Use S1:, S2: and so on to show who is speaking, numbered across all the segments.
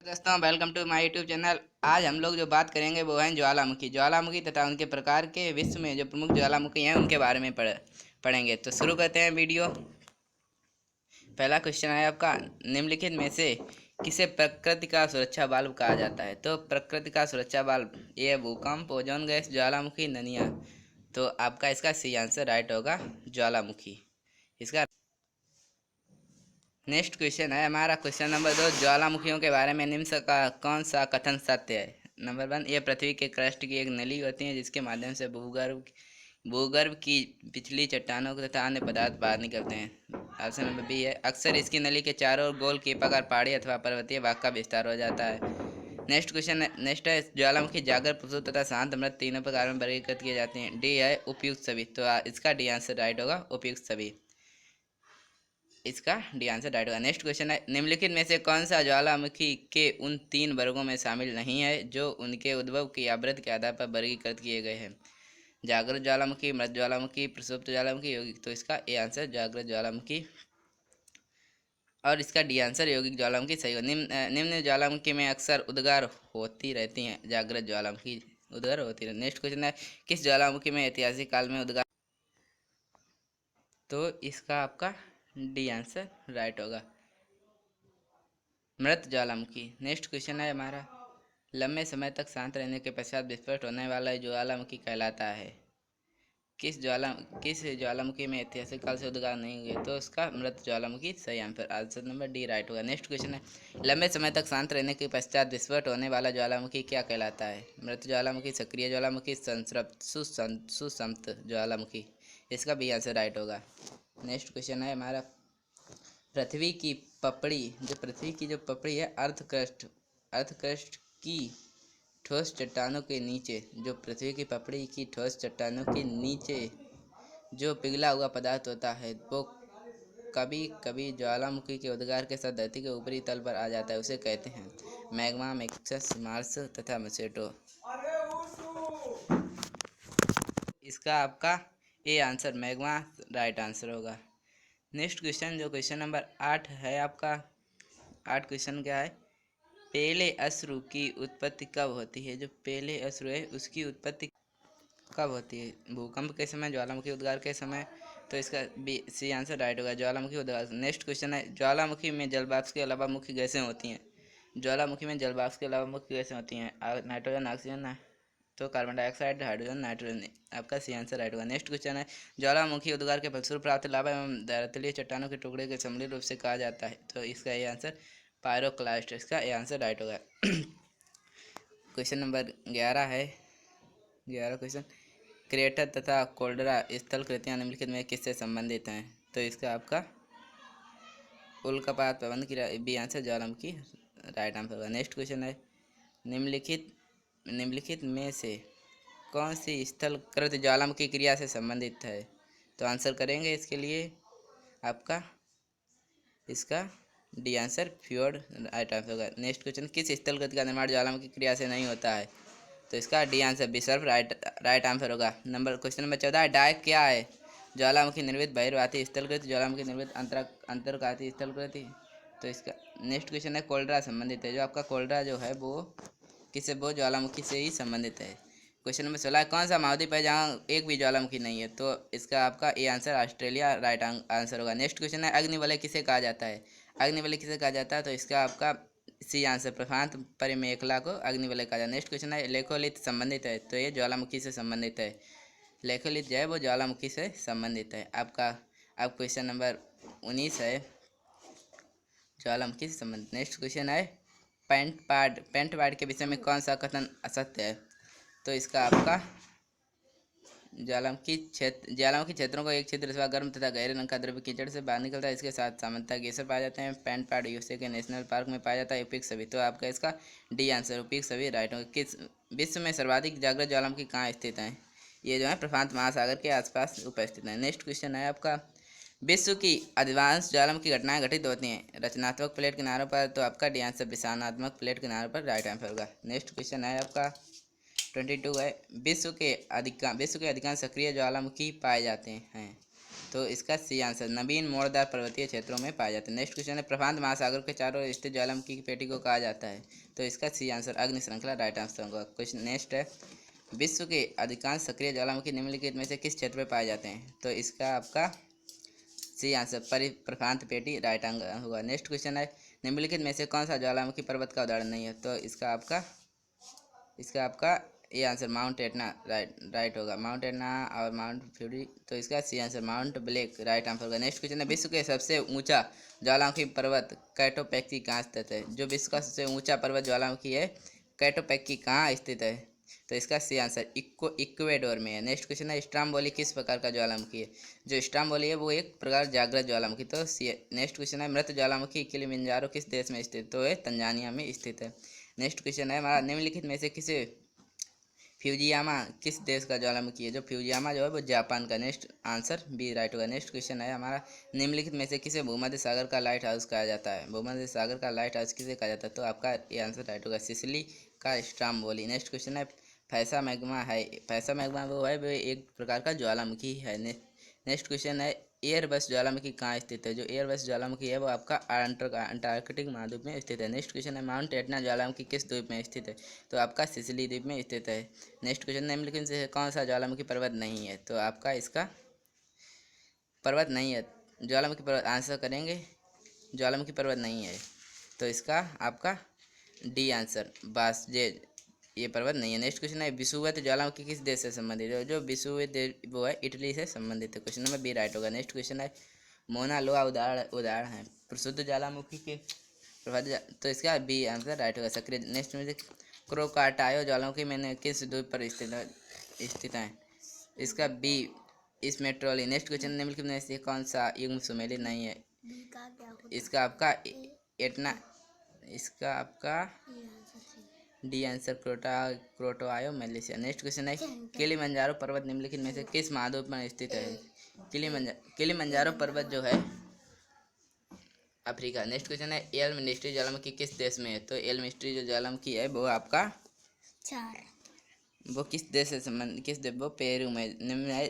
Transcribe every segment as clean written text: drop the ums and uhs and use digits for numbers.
S1: दोस्तों, welcome to my YouTube channel. आज हम लोग जो बात करेंगे वो है ज्वालामुखी तथा उनके प्रकार के विश्व में जो प्रमुख ज्वालामुखी हैं उनके बारे में पढ़ेंगे। तो शुरू करते हैं वीडियो। पहला क्वेश्चन है आपका, निम्नलिखित में से किसे प्रकृति का सुरक्षा बाल्ब कहा जाता है? तो प्रकृति का सुरक्षा बाल्ब ये है भूकंप, ओजोन गैस, ज्वालामुखी, नदियाँ। तो आपका इसका सी आंसर राइट होगा, ज्वालामुखी। इसका नेक्स्ट क्वेश्चन है हमारा क्वेश्चन नंबर 2, ज्वालामुखियों के बारे में निम्न का कौन सा कथन सत्य है? नंबर 1, ये पृथ्वी के क्रस्ट की एक नली होती है जिसके माध्यम से भूगर्भ की पिछली चट्टानों तथा अन्य पदार्थ बाहर निकलते हैं। ऑप्शन नंबर बी है, अक्सर इसकी नली के चारों ओर गोल कीपाकार पहाड़ी अथवा पर्वतीय भाग का विस्तार हो जाता है। नेक्स्ट है ज्वालामुखी जागृत, प्रसूत तथा शांत मृत तीनों प्रकार में वर्गीकृत किए जाते हैं। डी है उपयुक्त सभी। तो इसका डी आंसर राइट होगा, उपयुक्त सभी। इसका डी आंसर राइट होगा। नेक्स्ट क्वेश्चन है, निम्नलिखित में से कौन सा ज्वालामुखी के उन 3 वर्गों में शामिल नहीं है जो उनके उद्भव की आवृत्ति के आधार पर वर्गीकृत किए गए हैं? जागृत ज्वालामुखी, मृत ज्वालामुखी, प्रसुप्त ज्वालामुखी, यौगिक। तो इसका ए आंसर जागृत ज्वालामुखी और इसका डी आंसर यौगिक ज्वालामुखी सही हो। निम्न ज्वालामुखी में अक्सर उद्गार होती रहती हैं। जागृत ज्वालामुखी उद्गार होती रहती। नेक्स्ट क्वेश्चन है, किस ज्वालामुखी में ऐतिहासिक काल में उद्गार? तो इसका आपका डी आंसर राइट होगा, मृत ज्वालामुखी। नेक्स्ट क्वेश्चन है हमारा, लंबे समय तक शांत रहने के पश्चात विस्फोट होने वाला ज्वालामुखी कहलाता है? किस ज्वालामुखी में ऐतिहासिक काल से उद्गार नहीं हुए? तो उसका मृत ज्वालामुखी सही आंसर नंबर डी राइट होगा। नेक्स्ट क्वेश्चन है, लंबे समय तक शांत रहने के पश्चात विस्फोट होने वाला ज्वालामुखी क्या कहलाता है? मृत ज्वालामुखी, सक्रिय ज्वालामुखी, सुसंत ज्वालामुखी। इसका भी आंसर राइट होगा। नेक्स्ट क्वेश्चन है हमारा, पृथ्वी की जो पपड़ी है अर्थ क्रस्ट की ठोस चट्टानों के नीचे, जो पृथ्वी की पपड़ी की ठोस चट्टानों के नीचे जो पिघला हुआ पदार्थ होता है वो कभी कभी ज्वालामुखी के उद्गार के साथ धरती के ऊपरी तल पर आ जाता है। उसे कहते हैं मैग्मा, मैक्सस, मार्स तथा मसेटो। इसका आपका A answer magma right answer होगा। नेक्स्ट क्वेश्चन जो क्वेश्चन नंबर 8 है आपका, 8 क्वेश्चन क्या है, पहले अश्रु की उत्पत्ति कब होती है? जो पहले अश्रु है उसकी उत्पत्ति कब होती है? भूकंप के समय, ज्वालामुखी उद्गार के समय। तो इसका बी सी आंसर राइट होगा, ज्वालामुखी उद्गार। नेक्स्ट क्वेश्चन है, ज्वालामुखी में जलवाष्प के अलावा मुख्य गैसें होती हैं? ज्वालामुखी में जलवाष्प के अलावा मुख्य गैसें होती हैं नाइट्रोजन, ऑक्सीजन, तो कार्बन डाइऑक्साइड, हाइड्रोजन, नाइट्रोजन। आपका सी आंसर राइट होगा। नेक्स्ट क्वेश्चन है, ज्वालामुखी उद्गार के फलस्वरूप प्राप्त लावा एवं धरातलीय चट्टानों के टुकड़े के सम्मिलित रूप से कहा जाता है? तो इसका ये आंसर पायरोक्लास्ट। इसका ये आंसर राइट होगा। क्वेश्चन नंबर 11 है, 11 क्वेश्चन, क्रेटर तथा कोल्डरा स्थल कृतियाँ निम्नलिखित में किससे संबंधित हैं? तो इसका आपका उल्कापात प्रबंध की बी आंसर ज्वालामुखी राइट आंसर होगा। नेक्स्ट क्वेश्चन है, निम्नलिखित में से कौन सी स्थल कृत ज्वालामुखी क्रिया से संबंधित है? तो आंसर करेंगे इसके लिए आपका इसका D answer fjord right answer होगा। नेक्स्ट क्वेश्चन, किस स्थल कृत का निर्माण ज्वालामुखी क्रिया से नहीं होता है? तो इसका डी आंसर बिसर्फ राइट आंसर होगा। क्वेश्चन नंबर 14, डायक क्या है? ज्वालामुखी निर्मित बहिर्वाती स्थलकृति, ज्वालामुखी निर्मित अंतर्घाती स्थलकृति। तो इसका नेक्स्ट क्वेश्चन है, कोल्ड्रा संबंधित है। जो आपका कोल्ड्रा जो है वो ज्वालामुखी से ही संबंधित है। क्वेश्चन नंबर 16, कौन सा महाद्वीप है जहाँ एक भी ज्वालामुखी नहीं है? तो इसका आपका A answer Australia right answer होगा। नेक्स्ट क्वेश्चन है, अग्निवलय किसे कहा जाता है? अग्निवलय किसे कहा जाता है? तो इसका आपका सी आंसर प्रशांत परिमेखला को अग्निवलय कहा जाता है। नेक्स्ट क्वेश्चन है, लेखोलित संबंधित है? तो ये ज्वालामुखी से संबंधित है। लेखोलित जो है वो ज्वालामुखी से संबंधित है। आपका अब क्वेश्चन नंबर 19 है, ज्वालामुखी से संबंधित। नेक्स्ट क्वेश्चन है, पेंटपाड के विषय में कौन सा कथन असत्य है? तो इसका आपका ज्वालामुखी क्षेत्रों का एक क्षेत्र अथवा गर्म तथा गहरे रंग का द्रव्य कीचड़ से बाहर निकलता है। इसके साथ सामान्यतः गेसर पाए जाते हैं। पेंटपाड यूएसए के नेशनल पार्क में पाया जाता है। उपयुक्त सभी। तो आपका इसका डी आंसर उपयुक्त सभी राइट होगा। किस विश्व में सर्वाधिक जागृत ज्वालामुखी कहाँ स्थित हैं? ये जो है प्रशांत महासागर के आसपास उपस्थित है। नेक्स्ट क्वेश्चन है आपका, विश्व की अधिकांश ज्वालामुखी घटनाएं घटित होती हैं रचनात्मक प्लेट किनारों पर? तो आपका डी आंसर विषाणात्मक प्लेट किनारों पर राइट आंसर होगा। नेक्स्ट क्वेश्चन है आपका 22 है, विश्व के अधिकांश सक्रिय ज्वालामुखी पाए जाते हैं? तो इसका सी आंसर नवीन मोड़दार पर्वतीय क्षेत्रों में पाए जाते हैं। नेक्स्ट क्वेश्चन है प्रशांत महासागर के चारों ओर स्थित ज्वालामुखी की पेटी को कहा जाता है। तो इसका सी आंसर अग्नि श्रृंखला राइट आंसर होगा। क्वेश्चन नेक्स्ट है विश्व के अधिकांश सक्रिय ज्वालामुखी निम्नलिखित में से किस क्षेत्र में पाए जाते हैं। तो इसका आपका सी आंसर प्रशांत पेटी राइट आंसर होगा। नेक्स्ट क्वेश्चन है निम्नलिखित में से कौन सा ज्वालामुखी पर्वत का उदाहरण नहीं है। तो इसका आपका ये आंसर माउंट एटना राइट होगा। माउंट एटना और माउंट फ्यूरी, तो इसका C answer mount Blanc right answer होगा। नेक्स्ट क्वेश्चन है विश्व के सबसे ऊंचा ज्वालामुखी पर्वत कैटोपैक्की कहाँ स्थित है। जो विश्व का सबसे ऊंचा पर्वत ज्वालामुखी है कैटोपैक्की कहाँ स्थित है। तो इसका सी आंसर इक्वेडोर में है। नेक्स्ट क्वेश्चन है स्ट्रोम्बोली किस प्रकार का ज्वालामुखी है। जो स्ट्रोम्बोली है वो एक प्रकार जागृत ज्वालामुखी। तो नेक्स्ट क्वेश्चन है मृत ज्वालामुखी किलिमंजारो किस देश में स्थित। तो है तंजानिया में स्थित है। नेक्स्ट क्वेश्चन है हमारा निम्नलिखित में से किसे फ्यूजियामा किस देश का ज्वालामुखी है। जो फ्यूजियामा जो है वो जापान का। नेक्स्ट आंसर बी राइट होगा। नेक्स्ट क्वेश्चन है हमारा निम्नलिखित में से किसे भूमध्य सागर का लाइट हाउस कहा जाता है। भूमध्य सागर का लाइट हाउस किसे कहा जाता है। तो आपका ये आंसर राइट होगा सिसिली का स्ट्रोम्बोली। नेक्स्ट क्वेश्चन है फैसा मैग्मा है। फैसा मैग्मा वो एक प्रकार का ज्वालामुखी है। नेक्स्ट क्वेश्चन है एयरबस ज्वालामुखी कहाँ स्थित है। जो एयरबस ज्वालामुखी है वो आपका अंटार्कटिक महाद्वीप में स्थित है। नेक्स्ट क्वेश्चन है माउंट एटना ज्वालामुखी किस द्वीप में स्थित है। तो आपका सिसिली द्वीप में स्थित है। नेक्स्ट क्वेश्चन निम्नलिखित से कौन सा ज्वालामुखी पर्वत नहीं है। तो आपका इसका पर्वत नहीं है ज्वालामुखी पर्वत आंसर करेंगे। ज्वालामुखी पर्वत नहीं है तो इसका आपका डी आंसर बास ये पर्वत नहीं है। नेक्स्ट क्वेश्चन है विषुवत ज्वालामुखी किस देश से संबंधित है। जो विषुवत वो है इटली से संबंधित है। क्वेश्चन नंबर बी राइट होगा। नेक्स्ट क्वेश्चन है मोना लोआ उदाहरण है प्रसिद्ध ज्वालामुखी के तो इसका बी आंसर राइट होगा सक्रिय। नेक्स्ट में क्रोकाटायो ज्वालामुखी मैंने किस द्वीप पर स्थित है। इसका बी इस मेट्रोली। नेक्स्ट क्वेश्चन निम्नलिखित में से कौन सा युग्म सुमेलित नहीं है। इसका आपका एटना इसका आपका डी आंसर क्रोटोआयो मलेशिया। नेक्स्ट क्वेश्चन है किलिमंजारो पर्वत निम्नलिखित में से किस महाद्वीप में स्थित है। किलिमंजारो पर्वत जो है अफ्रीका। नेक्स्ट क्वेश्चन है एल मिस्ट्री ज्वालामुखी किस देश में है। तो एल मिस्ट्री जो ज्वालामुखी है वो आपका वो किस देश से संबंध किस देश वो पेरू में। निम्न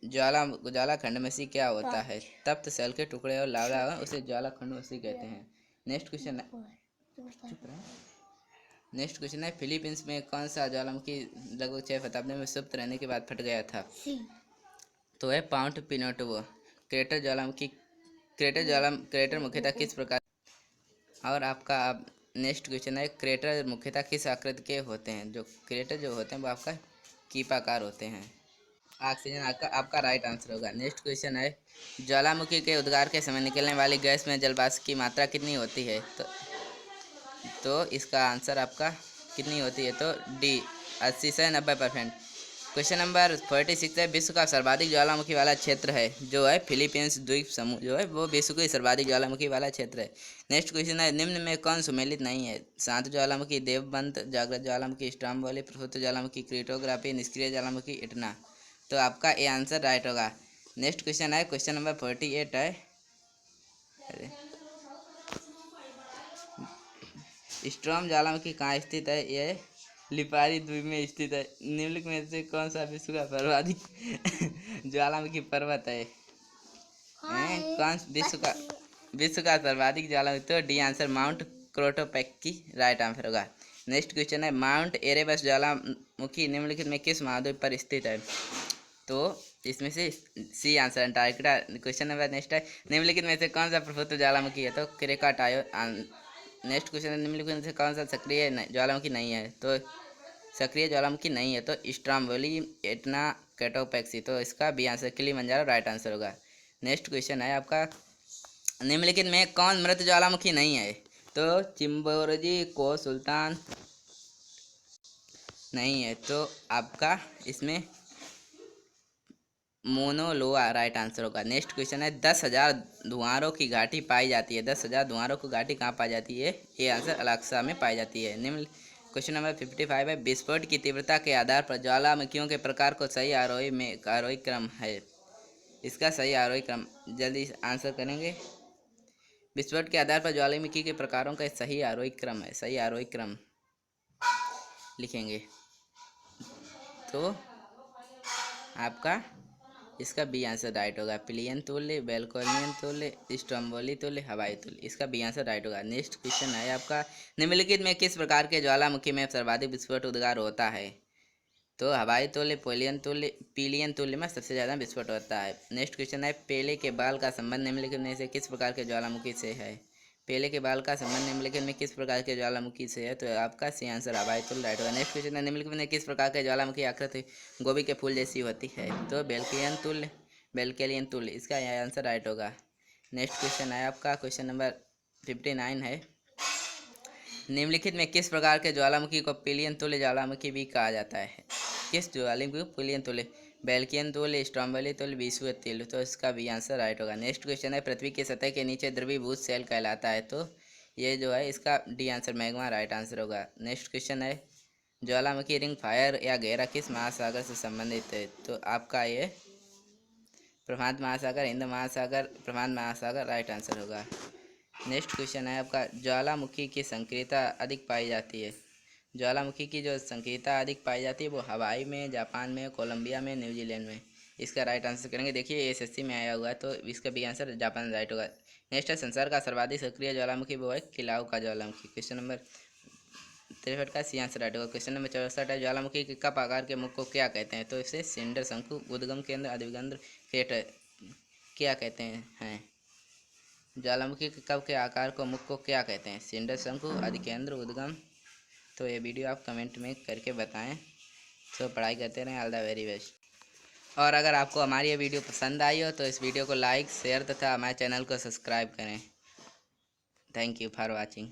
S1: ज्वालाखंड में सी क्या होता है। तप्त सेल के टुकड़े और लावा उसे ज्वालाखंड में सी कहते हैं। नेक्स्ट क्वेश्चन है नेक्स्ट क्वेश्चन है फिलीपींस में कौन सा ज्वालामुखी लगभग 6 शताब्दी में सुप्त रहने के बाद फट गया था। तो है पाउंट पिनोटो क्रेटर ज्वालामुखी। क्रेटर मुख्यतः किस प्रकार और आपका अब नेक्स्ट क्वेश्चन है क्रेटर मुख्यतः किस आकृति के होते हैं। जो क्रेटर जो होते हैं वो आपका कीपाकार होते हैं। ऑक्सीजन आपका राइट आंसर होगा। नेक्स्ट क्वेश्चन है ज्वालामुखी के उद्गार के समय निकलने वाली गैस में जलवाष्प की मात्रा कितनी होती है। तो इसका आंसर आपका कितनी होती है। तो डी 80 से 90%। क्वेश्चन नंबर 46 है विश्व का सर्वाधिक ज्वालामुखी वाला क्षेत्र है जो है फिलीपींस द्वीप समूह जो है वो विश्व की सर्वाधिक ज्वालामुखी वाला क्षेत्र है। नेक्स्ट क्वेश्चन है निम्न में कौन सुमेलित नहीं है। शांत ज्वालामुखी देवबंद जागृत ज्वालामुखी स्ट्रोम्बोली प्रसुप्त ज्वालामुखी क्रिटोग्राफी निष्क्रिय ज्वालामुखी इटना। तो आपका ये आंसर राइट होगा। नेक्स्ट क्वेश्चन है क्वेश्चन नंबर 48 है स्ट्रोम ज्वालामुखी कहाँ स्थित है। ये लिपारी द्वीप में स्थित है। निम्नलिखित में से कौन सा विश्व का सर्वाधिक ज्वालामुखी पर्वत है। कौन विश्व का सर्वाधिक ज्वालामुखी। तो डी आंसर माउंट क्रोटोपैक्की राइट आंसर होगा। नेक्स्ट क्वेश्चन है माउंट एरेबस ज्वालामुखी निम्नलिखित में किस महाद्वीप पर स्थित है। तो इसमें से C answer Antarctica. Question number next है निम्नलिखित में से कौन सा प्रभुत्व ज्वालामुखी है। तो क्रेकाटायो। नेक्स्ट क्वेश्चन है निम्नलिखित में से कौन सा सक्रिय ज्वालामुखी नहीं है। तो सक्रिय ज्वालामुखी नहीं है तो स्ट्रोम्बोली एटना कैटोपैक्सी। तो इसका B answer Kilimanjaro right answer होगा। नेक्स्ट क्वेश्चन है आपका निम्नलिखित में कौन मृत ज्वालामुखी नहीं है। तो चिम्बोरजी को सुल्तान नहीं है तो आपका इसमें मोनोलोआ राइट आंसर होगा। नेक्स्ट क्वेश्चन है 10,000 धुआरों की घाटी पाई जाती है। 10,000 धुआरों की घाटी कहाँ पाई जाती है। ये आंसर अलास्का में पाई जाती है। निम्न क्वेश्चन नंबर 55 है विस्फोट की तीव्रता के आधार पर ज्वालामुखियों के प्रकार को सही आरोही क्रम है। इसका सही आरोही क्रम जल्दी आंसर करेंगे। विस्फोट के आधार पर ज्वालामुखी के प्रकारों का सही आरोही क्रम है। सही आरोही क्रम लिखेंगे तो आपका इसका बी आंसर राइट होगा। प्लियन तुल्य, बेलकोनियन तुल्य, स्ट्रोम्बोली तुल्य, हवाई तुल्य, इसका बी आंसर राइट होगा। नेक्स्ट क्वेश्चन है आपका, निम्नलिखित में किस प्रकार के ज्वालामुखी में सर्वाधिक विस्फोट उद्गार होता है? तो हवाई तुल्य, पीलियन तुल्य में सबसे ज़्यादा विस्फोट होता है। नेक्स्ट क्वेश्चन है, पेले के बाल का संबंध निम्नलिखित में से किस प्रकार के ज्वालामुखी से है? पेले के बाल का संबंध निम्नलिखित में किस प्रकार के ज्वालामुखी से है? तो आपका सी आंसर हवाई तुल्य राइट होगा। नेक्स्ट क्वेश्चन है, निम्नलिखित में किस प्रकार के ज्वालामुखी आकृति गोभी के फूल जैसी होती है? तो बेलकेलियन तुल्य, इसका आंसर राइट होगा। नेक्स्ट क्वेश्चन है आपका, क्वेश्चन नंबर 59 है, निम्नलिखित में किस प्रकार के ज्वालामुखी को पिलियन तुल्य ज्वालामुखी भी कहा जाता है? किस ज्वालामुखी को पिलियन तुल्य? बेल्कियन तुल्य, स्ट्रोम्बोली तुल्य, विषुवत तुल्य, तो इसका भी आंसर राइट होगा। नेक्स्ट क्वेश्चन है, पृथ्वी की सतह के नीचे द्रवीभूत सेल कहलाता है? तो ये जो है इसका D answer magma right answer होगा। नेक्स्ट क्वेश्चन है, ज्वालामुखी रिंग फायर या घेरा किस महासागर से संबंधित है? तो आपका ये प्रशांत महासागर, हिंद महासागर, प्रशांत महासागर राइट आंसर होगा। नेक्स्ट क्वेश्चन है आपका, ज्वालामुखी की संक्रियता अधिक पाई जाती है? ज्वालामुखी की जो संक्रियता अधिक पाई जाती है वो हवाई में, जापान में, कोलंबिया में, न्यूजीलैंड में, इसका राइट आंसर करेंगे। देखिए एसएससी में आया हुआ है तो इसका भी आंसर जापान राइट होगा। नेक्स्ट है, संसार का सर्वाधिक सक्रिय ज्वालामुखी वो है किलाऊ का ज्वालामुखी। क्वेश्चन नंबर 63 का सी आंसर राइट होगा। क्वेश्चन नंबर 64 है, ज्वालामुखी के कप आकार के मुख को क्या कहते हैं? तो इसे सिंडर, शंकु, उद्गम केंद्र, अभिकेंद्र, क्रेटर क्या कहते हैं? ज्वालामुखी के कप के आकार को मुख को क्या कहते हैं? सिंडर, शंकु, अधिकेंद्र, उद्गम। तो ये वीडियो आप कमेंट में करके बताएं। तो पढ़ाई करते रहें। All the very best. और अगर आपको हमारी ये वीडियो पसंद आई हो तो इस वीडियो को लाइक, शेयर तथा हमारे चैनल को सब्सक्राइब करें। Thank you for watching.